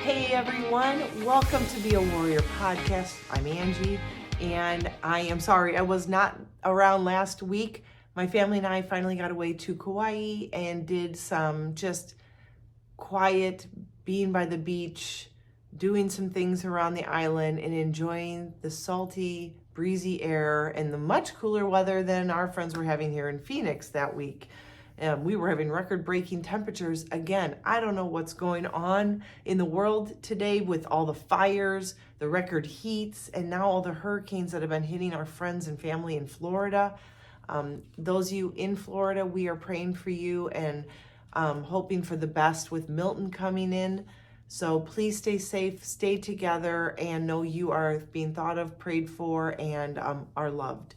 Hey everyone, welcome to Be a Warrior podcast. I'm Angie, and I am sorry I was not around last week. My family and I finally got away to Kauai and did some just quiet being by the beach, doing some things around the island and enjoying the salty, breezy air and the much cooler weather than our friends were having here in Phoenix that week. We were having record-breaking temperatures. Again, I don't know what's going on in the world today with all the fires, the record heats, and now all the hurricanes that have been hitting our friends and family in Florida. Those of you in Florida, we are praying for you and hoping for the best with Milton coming in. So please stay safe, stay together, and know you are being thought of, prayed for, and are loved.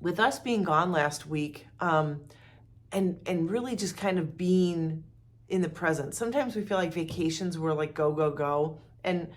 With us being gone last week, and really just kind of being in the present. Sometimes we feel like vacations were like go, go, go. And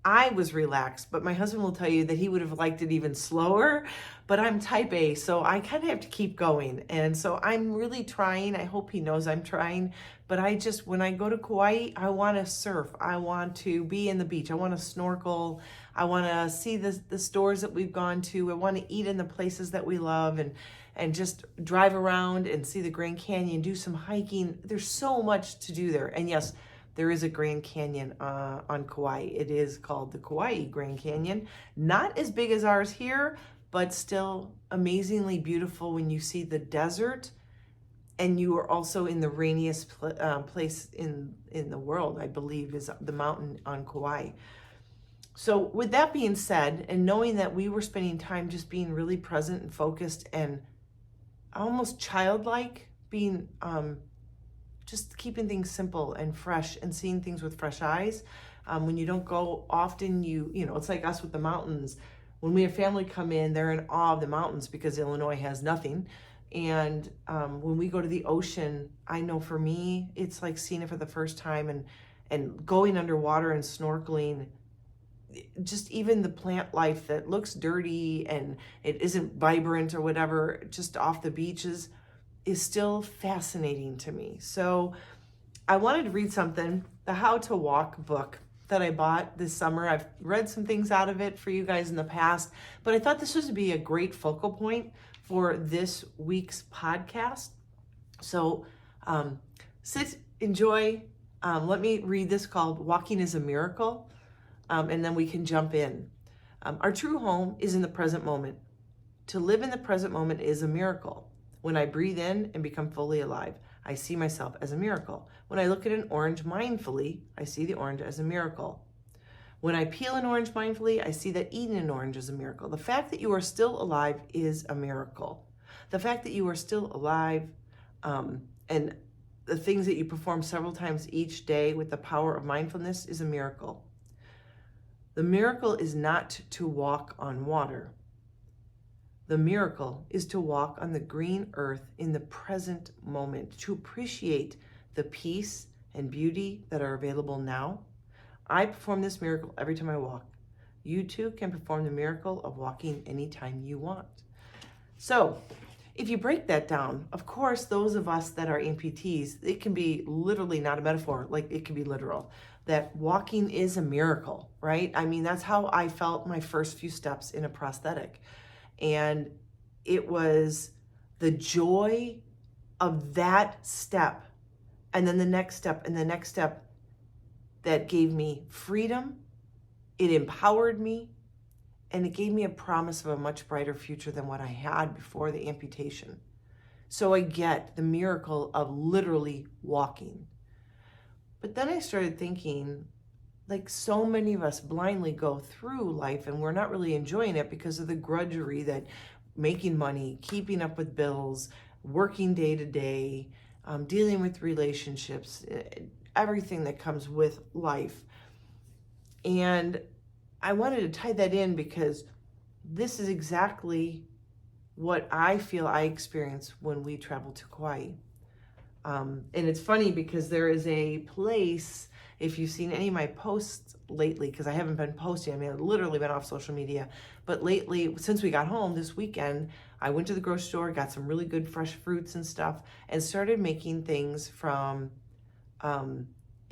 I was relaxed, but my husband will tell you that he would have liked it even slower, but I'm type A, so I kind of have to keep going. And so I'm really trying. I hope he knows I'm trying, but when I go to Kauai, I want to surf. I want to be in the beach. I want to snorkel. I want to see the stores that we've gone to. I want to eat in the places that we love and just drive around and see the Grand Canyon, do some hiking. There's so much to do there. And yes, there is a Grand Canyon on Kauai. It is called the Kauai Grand Canyon. Not as big as ours here, but still amazingly beautiful when you see the desert and you are also in the rainiest place in the world, I believe, is the mountain on Kauai. So with that being said, and knowing that we were spending time just being really present and focused and almost childlike, being just keeping things simple and fresh and seeing things with fresh eyes. When you don't go often, you know, it's like us with the mountains. When we have family come in, they're in awe of the mountains because Illinois has nothing. And when we go to the ocean, I know for me, it's like seeing it for the first time and going underwater and snorkeling. Just even the plant life that looks dirty and it isn't vibrant or whatever, just off the beaches, is still fascinating to me. So I wanted to read something, the How to Walk book that I bought this summer. I've read some things out of it for you guys in the past, but I thought this would be a great focal point for this week's podcast. So sit, enjoy. Let me read this called Walking is a Miracle, and then we can jump in. Our true home is in the present moment. To live in the present moment is a miracle. When I breathe in and become fully alive, I see myself as a miracle. When I look at an orange mindfully, I see the orange as a miracle. When I peel an orange mindfully, I see that eating an orange is a miracle. The fact that you are still alive is a miracle. The fact that you are still alive and the things that you perform several times each day with the power of mindfulness is a miracle. The miracle is not to walk on water. The miracle is to walk on the green earth in the present moment, to appreciate the peace and beauty that are available now. I perform this miracle every time I walk. You too can perform the miracle of walking anytime you want. So if you break that down, of course, those of us that are amputees, it can be literally not a metaphor, like it can be literal, that walking is a miracle, right? I mean, that's how I felt my first few steps in a prosthetic. And it was the joy of that step, and then the next step, and the next step that gave me freedom. It empowered me, and it gave me a promise of a much brighter future than what I had before the amputation. So I get the miracle of literally walking. But then I started thinking, like so many of us blindly go through life and we're not really enjoying it because of the grudgery that making money, keeping up with bills, working day to day, dealing with relationships, everything that comes with life. And I wanted to tie that in because this is exactly what I feel I experienced when we traveled to Kauai. And it's funny because there is a place, if you've seen any of my posts lately, because I haven't been posting, I mean, I've literally been off social media, but lately, since we got home this weekend, I went to the grocery store, got some really good fresh fruits and stuff, and started making things from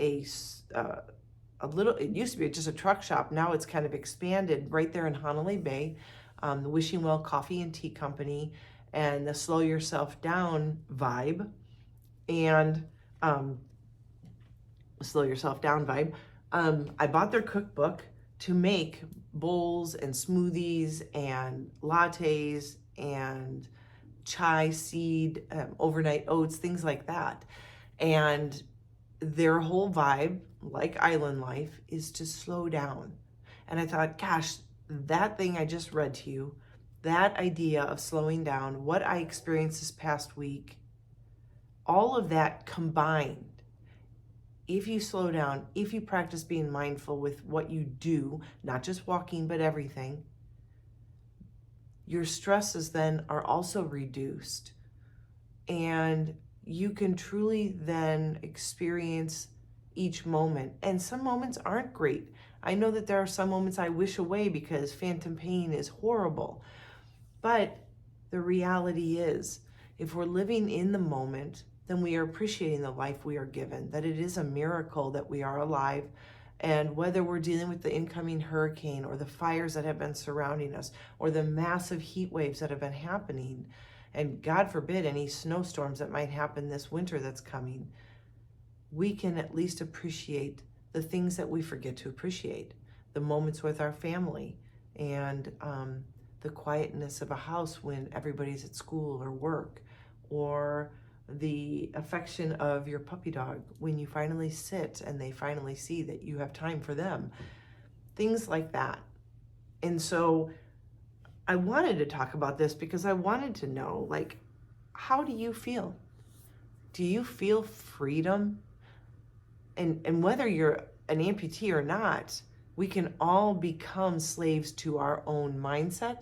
it used to be just a truck shop. Now it's kind of expanded right there in Honolulu Bay, the Wishing Well Coffee and Tea Company and the Slow Yourself Down vibe and Slow Yourself Down vibe. I bought their cookbook to make bowls and smoothies and lattes and chai seed, overnight oats, things like that. And their whole vibe, like island life, is to slow down. And I thought, gosh, that thing I just read to you, that idea of slowing down, what I experienced this past week, all of that combined, if you slow down, if you practice being mindful with what you do, not just walking, but everything, your stresses then are also reduced. And you can truly then experience each moment. And some moments aren't great. I know that there are some moments I wish away because phantom pain is horrible. But the reality is, if we're living in the moment, then we are appreciating the life we are given, that it is a miracle that we are alive. And whether we're dealing with the incoming hurricane or the fires that have been surrounding us or the massive heat waves that have been happening, and God forbid any snowstorms that might happen this winter that's coming, we can at least appreciate the things that we forget to appreciate, the moments with our family and the quietness of a house when everybody's at school or work, or the affection of your puppy dog when you finally sit and they finally see that you have time for them, things like that. And so I wanted to talk about this because I wanted to know, like, how do you feel? Do you feel freedom? And whether you're an amputee or not, we can all become slaves to our own mindset,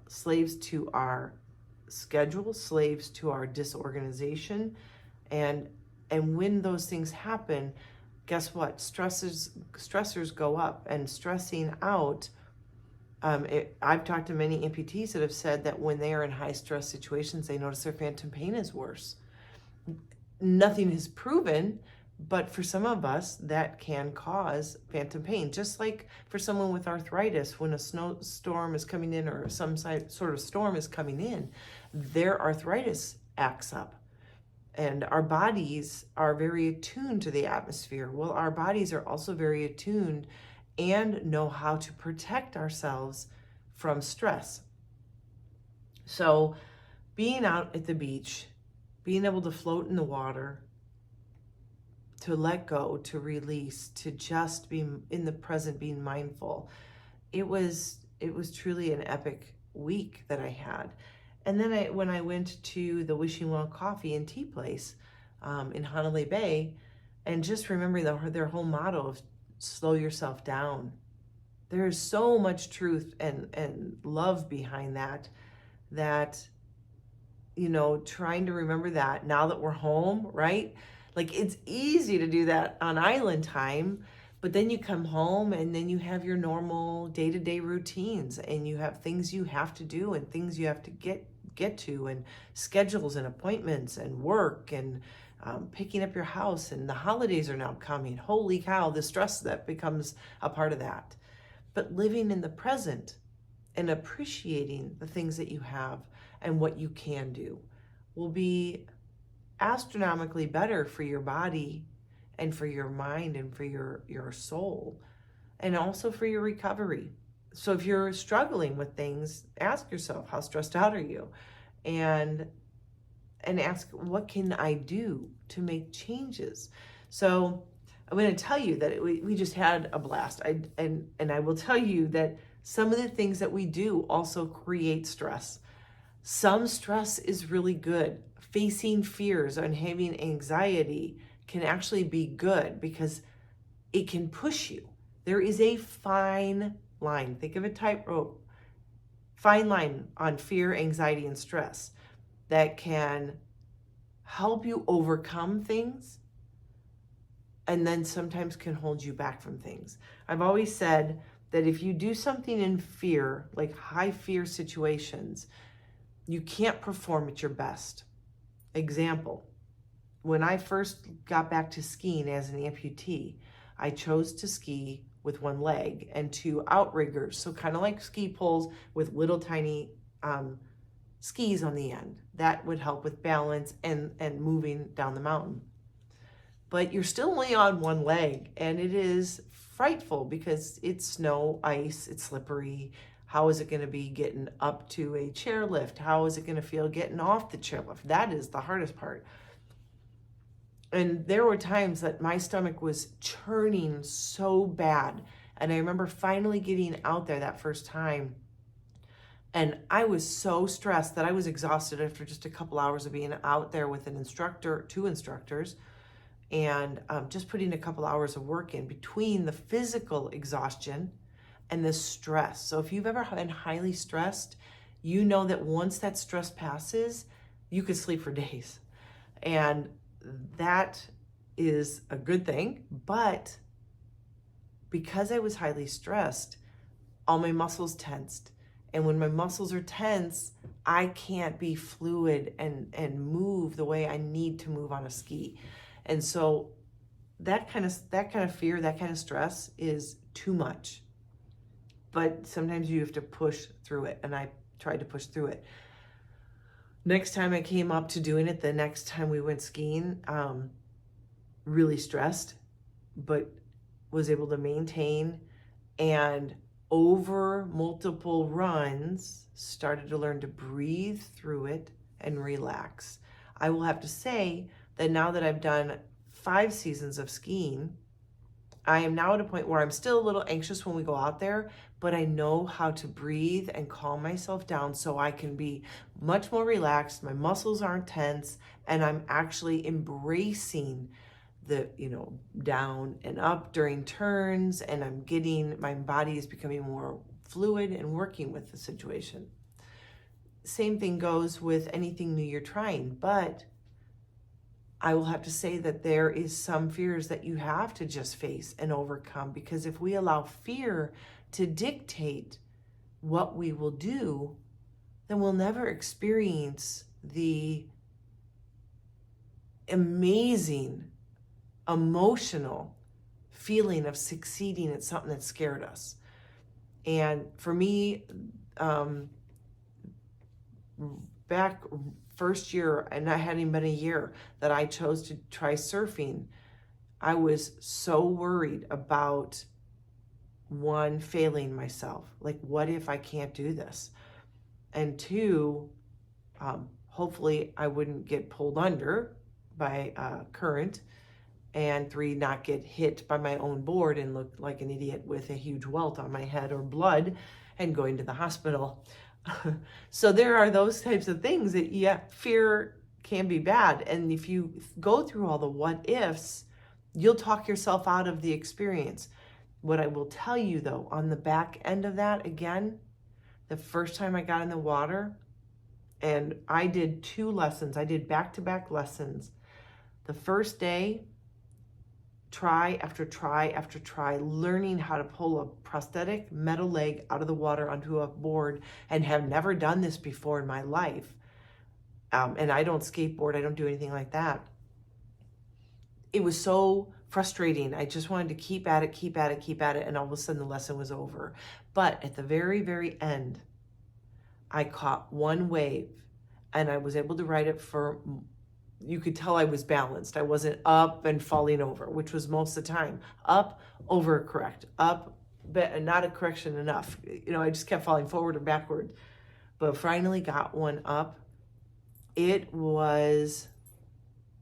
slaves to our schedule, slaves to our disorganization. And when those things happen, guess what? Stressors go up, and stressing out. I've talked to many amputees that have said that when they are in high stress situations, they notice their phantom pain is worse. Nothing is proven, but for some of us, that can cause phantom pain. Just like for someone with arthritis, when a snowstorm is coming in or some sort of storm is coming in, their arthritis acts up. And our bodies are very attuned to the atmosphere. Well, our bodies are also very attuned and know how to protect ourselves from stress. So being out at the beach, being able to float in the water, to let go, to release, to just be in the present, being mindful. It was truly an epic week that I had. And then when I went to the Wishing Well Coffee and Tea place in Honolulu Bay, and just remembering their whole motto of slow yourself down. There is so much truth and love behind that, trying to remember that now that we're home, right? Like, it's easy to do that on island time, but then you come home and then you have your normal day-to-day routines, and you have things you have to do and things you have to get to, and schedules and appointments and work and picking up your house, and the holidays are now coming. Holy cow, the stress that becomes a part of that. But living in the present and appreciating the things that you have and what you can do will be astronomically better for your body and for your mind and for your soul, and also for your recovery. So if you're struggling with things, ask yourself, how stressed out are you? And ask, what can I do to make changes? So I'm going to tell you that we just had a blast. And I will tell you that some of the things that we do also create stress. Some stress is really good. Facing fears and having anxiety can actually be good because it can push you. There is a fine line. Think of a tightrope. Fine line on fear, anxiety, and stress that can help you overcome things and then sometimes can hold you back from things. I've always said that if you do something in fear, like high fear situations, you can't perform at your best. Example, when I first got back to skiing as an amputee, I chose to ski with one leg and two outriggers. So kind of like ski poles with little tiny skis on the end. That would help with balance and moving down the mountain. But you're still only on one leg, and it is frightful because it's snow, ice, it's slippery. How is it going to be getting up to a chairlift? How is it going to feel getting off the chairlift? That is the hardest part. And there were times that my stomach was churning so bad. And I remember finally getting out there that first time. And I was so stressed that I was exhausted after just a couple hours of being out there with an instructor, two instructors, and just putting a couple hours of work in between the physical exhaustion and the stress. So if you've ever been highly stressed, you know that once that stress passes, you could sleep for days. And that is a good thing. But because I was highly stressed, all my muscles tensed. And when my muscles are tense, I can't be fluid and move the way I need to move on a ski. And so that kind of fear, that kind of stress is too much. But sometimes you have to push through it, and I tried to push through it. Next time I came up to doing it, the next time we went skiing, really stressed, but was able to maintain, and over multiple runs, started to learn to breathe through it and relax. I will have to say that now that I've done 5 seasons of skiing, I am now at a point where I'm still a little anxious when we go out there, but I know how to breathe and calm myself down so I can be much more relaxed. My muscles aren't tense, and I'm actually embracing the, down and up during turns, and my body is becoming more fluid and working with the situation. Same thing goes with anything new you're trying, but I will have to say that there is some fears that you have to just face and overcome, because if we allow fear to dictate what we will do, then we'll never experience the amazing emotional feeling of succeeding at something that scared us. And for me, back first year, and I hadn't even been a year that I chose to try surfing, I was so worried about, one, failing myself. Like, what if I can't do this? And two, hopefully I wouldn't get pulled under by current. And 3, not get hit by my own board and look like an idiot with a huge welt on my head or blood and going to the hospital. So there are those types of things that, fear can be bad. And if you go through all the what ifs, you'll talk yourself out of the experience. What I will tell you though, on the back end of that, again, the first time I got in the water, and I did 2 lessons, I did back-to-back lessons. The first day, try after try after try, learning how to pull a prosthetic metal leg out of the water onto a board, and have never done this before in my life. And I don't skateboard, I don't do anything like that. It was so frustrating. I just wanted to keep at it, and all of a sudden the lesson was over. But at the very, very end, I caught one wave, and I was able to ride it for, you could tell I was balanced. I wasn't up and falling over, which was most of the time. Up, over correct, up, but not a correction enough. I just kept falling forward or backward. But finally got one up. It was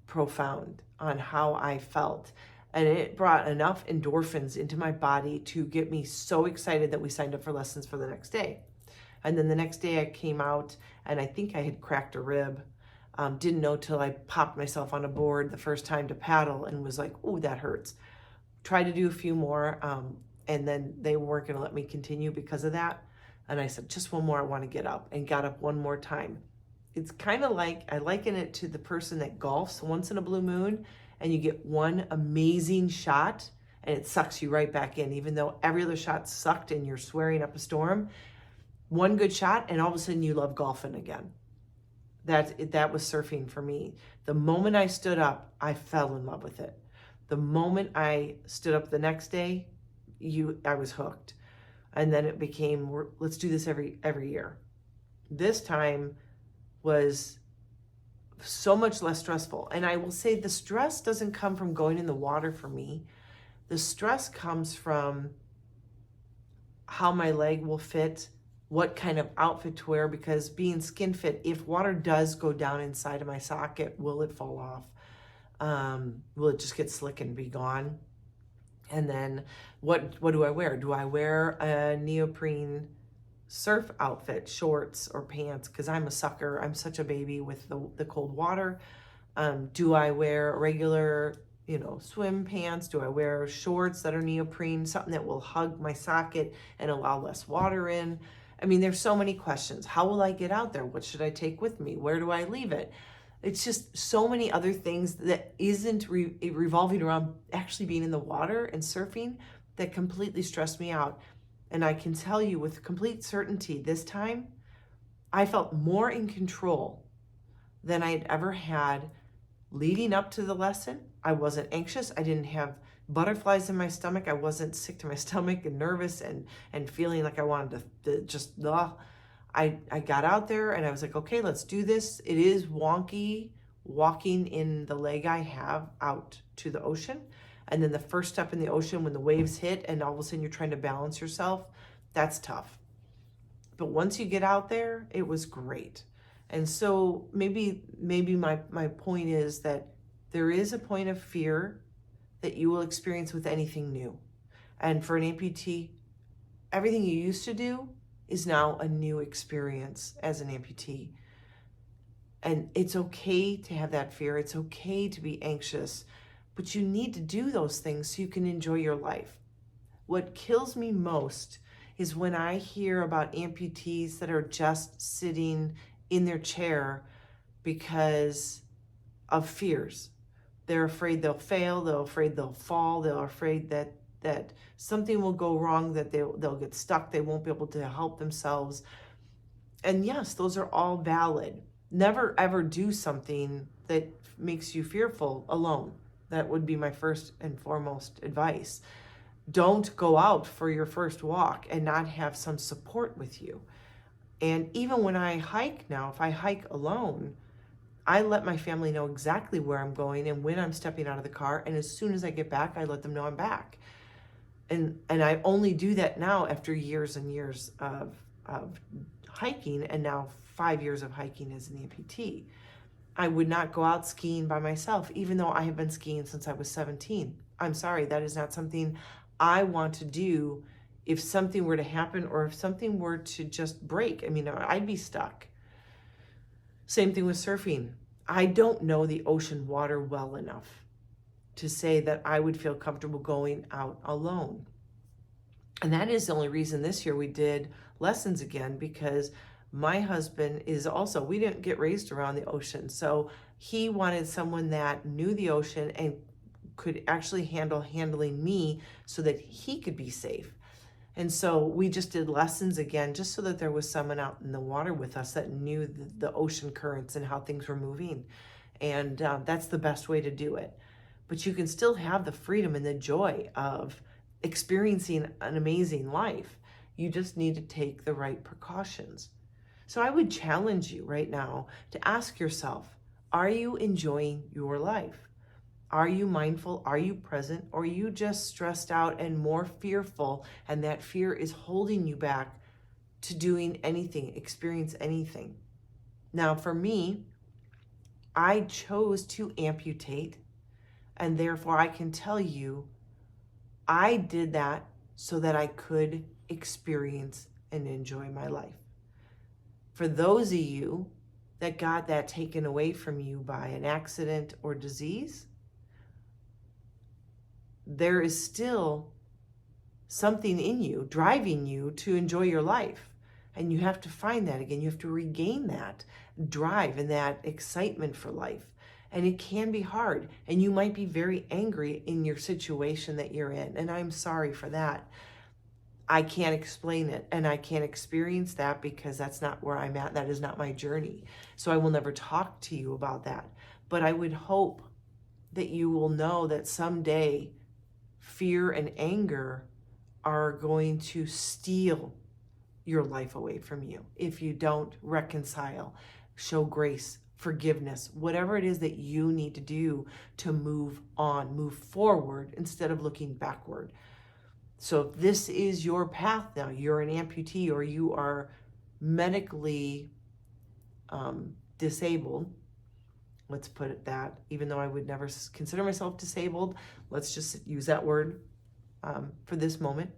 profound on how I felt. And it brought enough endorphins into my body to get me so excited that we signed up for lessons for the next day. And then the next day I came out, and I think I had cracked a rib. Didn't know till I popped myself on a board the first time to paddle and was like, oh, that hurts. Tried to do a few more, and then they weren't going to let me continue because of that. And I said, just one more, I want to get up, and got up one more time. It's kind of like, I liken it to the person that golfs once in a blue moon, and you get one amazing shot and it sucks you right back in, even though every other shot sucked and you're swearing up a storm. One good shot, and all of a sudden you love golfing again. That was surfing for me. The moment I stood up, I fell in love with it. The moment I stood up the next day, I was hooked. And then it became, let's do this every year. This time was so much less stressful. And I will say the stress doesn't come from going in the water for me. The stress comes from how my leg will fit, what kind of outfit to wear, because being skin fit, if water does go down inside of my socket, will it fall off? Will it just get slick and be gone? And then what do I wear? Do I wear a neoprene surf outfit, shorts or pants? Because I'm a sucker. I'm such a baby with the cold water. Do I wear regular, swim pants? Do I wear shorts that are neoprene, something that will hug my socket and allow less water in? I mean, there's so many questions. How will I get out there? What should I take with me? Where do I leave it? It's just so many other things that isn't revolving around actually being in the water and surfing that completely stress me out. And I can tell you with complete certainty, this time, I felt more in control than I'd ever had leading up to the lesson. I wasn't anxious. I didn't have butterflies in my stomach. I wasn't sick to my stomach and nervous and feeling like I wanted to just, I got out there and I was like, okay, let's do this. It is wonky walking in the leg I have out to the ocean. And then the first step in the ocean when the waves hit and all of a sudden you're trying to balance yourself, that's tough. But once you get out there, it was great. And so maybe my point is that there is a point of fear that you will experience with anything new. And for an amputee, everything you used to do is now a new experience as an amputee. And it's okay to have that fear. It's okay to be anxious, but you need to do those things so you can enjoy your life. What kills me most is when I hear about amputees that are just sitting in their chair because of fears. They're afraid they'll fail, they're afraid they'll fall, they're afraid that something will go wrong, that they'll get stuck, they won't be able to help themselves. And yes, those are all valid. Never ever do something that makes you fearful alone. That would be my first and foremost advice. Don't go out for your first walk and not have some support with you. And even when I hike now, if I hike alone, I let my family know exactly where I'm going and when I'm stepping out of the car. And as soon as I get back, I let them know I'm back. And I only do that now after years and years of hiking, and now 5 years of hiking as an amputee. I would not go out skiing by myself, even though I have been skiing since I was 17. I'm sorry, that is not something I want to do if something were to happen or if something were to just break. I mean, I'd be stuck. Same thing with surfing. I don't know the ocean water well enough to say that I would feel comfortable going out alone. And that is the only reason this year we did lessons again, because my husband is also, we didn't get raised around the ocean. So he wanted someone that knew the ocean and could actually handling me so that he could be safe. And so we just did lessons again, just so that there was someone out in the water with us that knew the ocean currents and how things were moving. And that's the best way to do it. But you can still have the freedom and the joy of experiencing an amazing life. You just need to take the right precautions. So I would challenge you right now to ask yourself, are you enjoying your life? Are you mindful? Are you present? Or are you just stressed out and more fearful, and that fear is holding you back to doing anything, experience anything? Now, for me, I chose to amputate, and therefore I can tell you I did that so that I could experience and enjoy my life. For those of you that got that taken away from you by an accident or disease, there is still something in you driving you to enjoy your life. And you have to find that again. You have to regain that drive and that excitement for life. And it can be hard. And you might be very angry in your situation that you're in. And I'm sorry for that. I can't explain it, and I can't experience that because that's not where I'm at. That is not my journey. So I will never talk to you about that. But I would hope that you will know that someday fear and anger are going to steal your life away from you if you don't reconcile, show grace, forgiveness, whatever it is that you need to do to move on, move forward instead of looking backward. So if this is your path now, you're an amputee or you are medically disabled, let's put it that, even though I would never consider myself disabled, let's just use that word for this moment.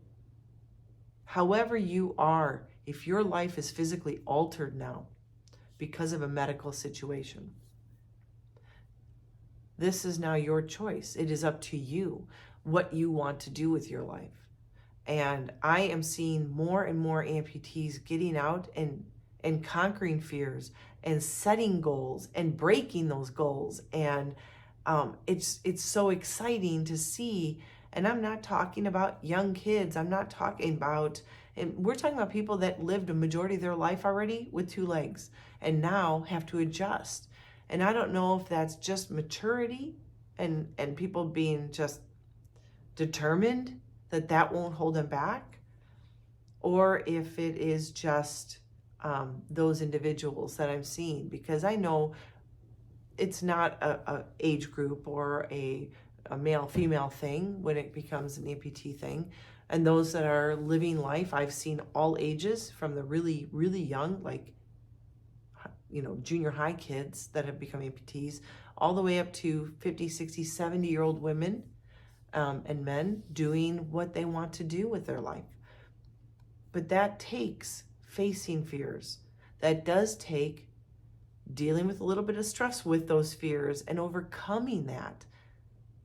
However you are, if your life is physically altered now because of a medical situation, this is now your choice. It is up to you what you want to do with your life. And I am seeing more and more amputees getting out and conquering fears and setting goals and breaking those goals. And it's so exciting to see. And I'm not talking about young kids. I'm not talking about, and we're talking about people that lived a majority of their life already with two legs and now have to adjust. And I don't know if that's just maturity and people being just determined that won't hold them back, or if it is just those individuals that I'm seeing, because I know it's not a age group or a male-female thing when it becomes an amputee thing. And those that are living life, I've seen all ages, from the really, really young, like, junior high kids that have become amputees, all the way up to 50, 60, 70-year-old women and men doing what they want to do with their life. But that takes facing fears. That does take dealing with a little bit of stress with those fears and overcoming that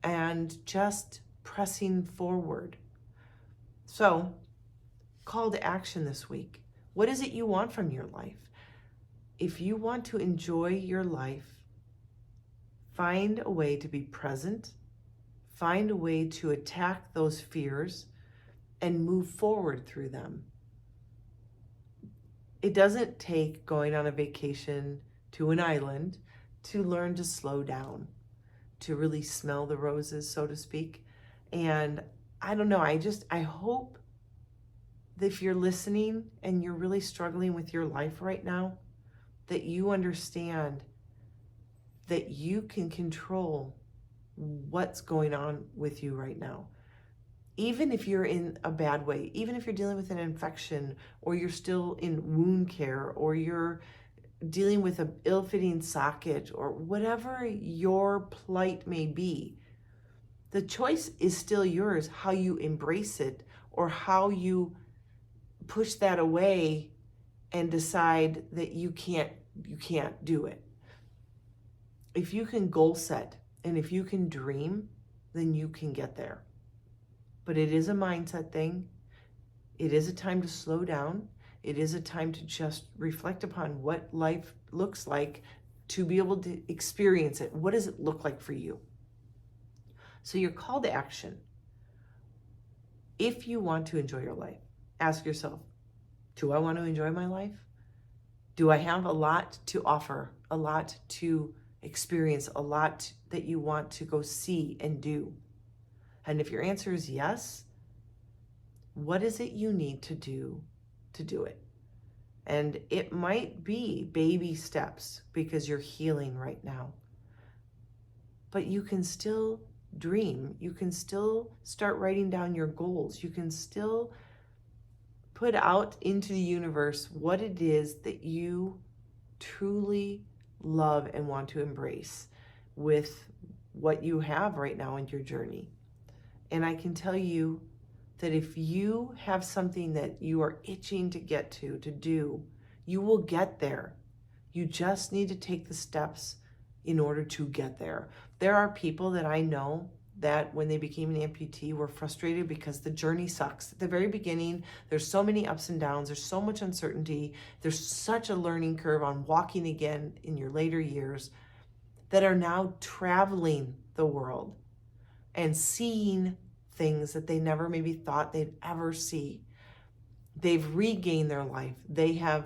and just pressing forward. So, call to action this week. What is it you want from your life? If you want to enjoy your life, find a way to be present, find a way to attack those fears and move forward through them. It doesn't take going on a vacation to an island to learn to slow down, to really smell the roses, so to speak. And I don't know, I hope that if you're listening and you're really struggling with your life right now, that you understand that you can control what's going on with you right now. Even if you're in a bad way, even if you're dealing with an infection, or you're still in wound care, or you're dealing with an ill-fitting socket, or whatever your plight may be, the choice is still yours, how you embrace it or how you push that away and decide that you can't do it. If you can goal set and if you can dream, then you can get there. But it is a mindset thing. It is a time to slow down. It is a time to just reflect upon what life looks like, to be able to experience it. What does it look like for you? So your call to action, if you want to enjoy your life, ask yourself, do I want to enjoy my life? Do I have a lot to offer, a lot to experience, a lot that you want to go see and do? And if your answer is yes, what is it you need to do it? And it might be baby steps because you're healing right now. But you can still dream. You can still start writing down your goals. You can still put out into the universe what it is that you truly love and want to embrace with what you have right now in your journey. And I can tell you that if you have something that you are itching to get to do, you will get there. You just need to take the steps in order to get there. There are people that I know that when they became an amputee were frustrated because the journey sucks. At the very beginning, there's so many ups and downs, there's so much uncertainty, there's such a learning curve on walking again in your later years, that are now traveling the world and seeing things that they never maybe thought they'd ever see. they've regained their life. They have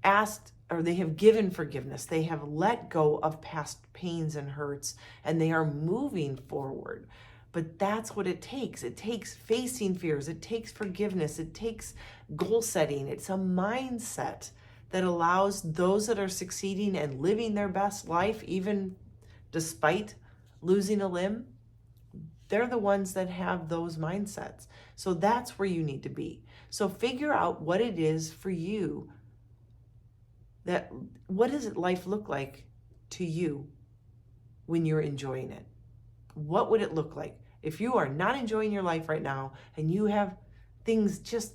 asked, or they have given forgiveness. They have let go of past pains and hurts, and they are moving forward. But that's what it takes. It takes facing fears. It takes forgiveness. It takes goal setting. It's a mindset that allows those that are succeeding and living their best life, even despite losing a limb, they're the ones that have those mindsets. So that's where you need to be. So figure out what it is for you. What does life look like to you when you're enjoying it? What would it look like if you are not enjoying your life right now and you have things just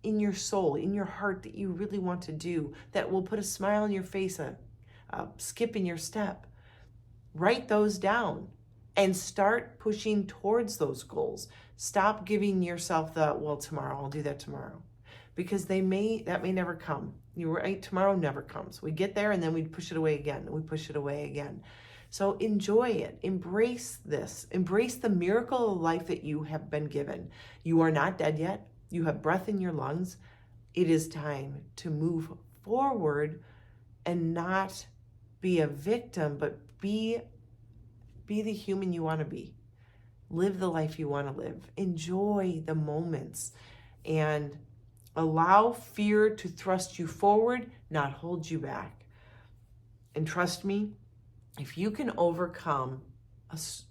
in your soul, in your heart that you really want to do that will put a smile on your face, a skip in your step? Write those down and start pushing towards those goals. Stop giving yourself the, well, tomorrow, I'll do that tomorrow. Because that may never come. You're right, tomorrow never comes. We get there and then we push it away again, and we push it away again. So enjoy it. Embrace this. Embrace the miracle of life that you have been given. You are not dead yet. You have breath in your lungs. It is time to move forward and not be a victim, but be the human you want to be. Live the life you want to live. Enjoy the moments and allow fear to thrust you forward, not hold you back. And trust me, if you can overcome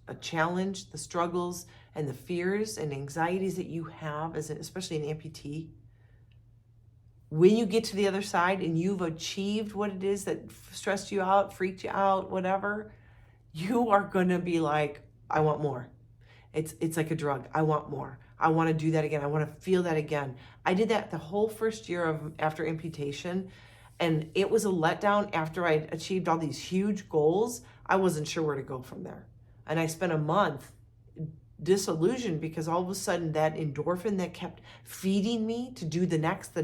a challenge, the struggles and the fears and anxieties that you have, especially an amputee, when you get to the other side and you've achieved what it is that stressed you out, freaked you out, whatever, you are going to be like, I want more. It's like a drug. I want more. I want to do that again. I want to feel that again. I did that the whole first year after amputation, and it was a letdown after I achieved all these huge goals. I wasn't sure where to go from there. And I spent a month disillusioned because all of a sudden that endorphin that kept feeding me to do the next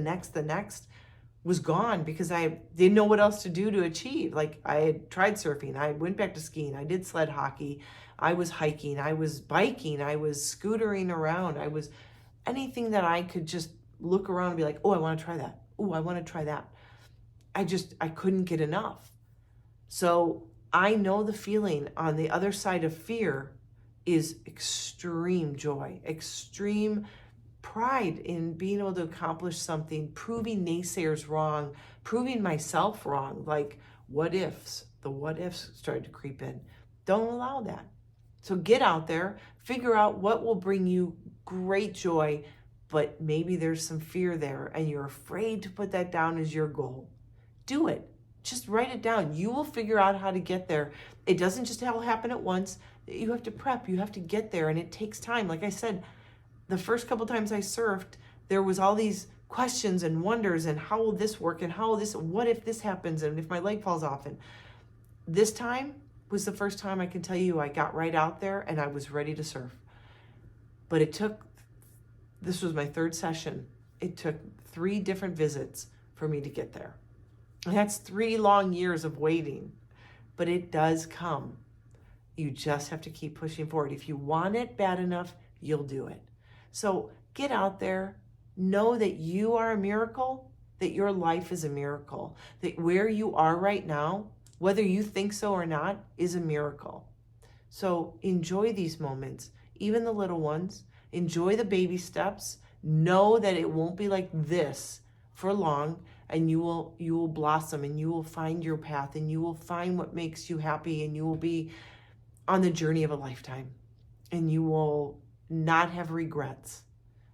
was gone because I didn't know what else to do to achieve. Like, I had tried surfing, I went back to skiing, I did sled hockey, I was hiking, I was biking, I was scootering around, I was anything that I could just look around and be like, oh, I want to try that. Oh, I want to try that. I couldn't get enough. So I know the feeling on the other side of fear is extreme joy, extreme pride in being able to accomplish something, proving naysayers wrong, proving myself wrong. Like, the what ifs started to creep in. Don't allow that. So get out there, figure out what will bring you great joy, but maybe there's some fear there and you're afraid to put that down as your goal. Do it. Just write it down. You will figure out how to get there. It doesn't just all happen at once. You have to prep, you have to get there, and it takes time. Like I said, the first couple times I surfed, there was all these questions and wonders and how will this work and what if this happens and if my leg falls off. And this time was the first time I can tell you I got right out there and I was ready to surf. But this was my third session. It took 3 different visits for me to get there. And that's 3 long years of waiting, but it does come. You just have to keep pushing forward. If you want it bad enough, you'll do it. So get out there, know that you are a miracle, that your life is a miracle, that where you are right now, whether you think so or not, is a miracle. So enjoy these moments, even the little ones. Enjoy the baby steps. Know that it won't be like this for long, and you will blossom, and you will find your path, and you will find what makes you happy, and you will be on the journey of a lifetime, and you will not have regrets.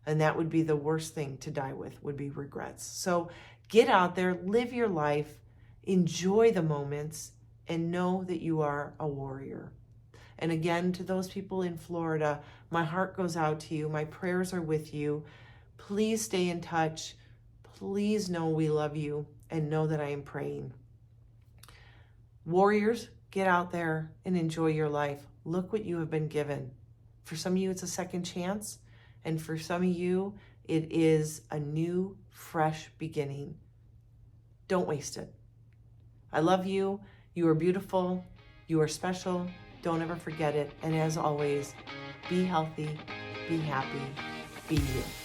And that would be the worst thing to die with, would be regrets. So get out there, live your life, enjoy the moments, and know that you are a warrior. And again, to those people in Florida, my heart goes out to you. My prayers are with you. Please stay in touch. Please know we love you and know that I am praying. Warriors, get out there and enjoy your life. Look what you have been given. For some of you, it's a second chance. And for some of you, it is a new, fresh beginning. Don't waste it. I love you. You are beautiful. You are special. Don't ever forget it. And as always, be healthy, be happy, be you.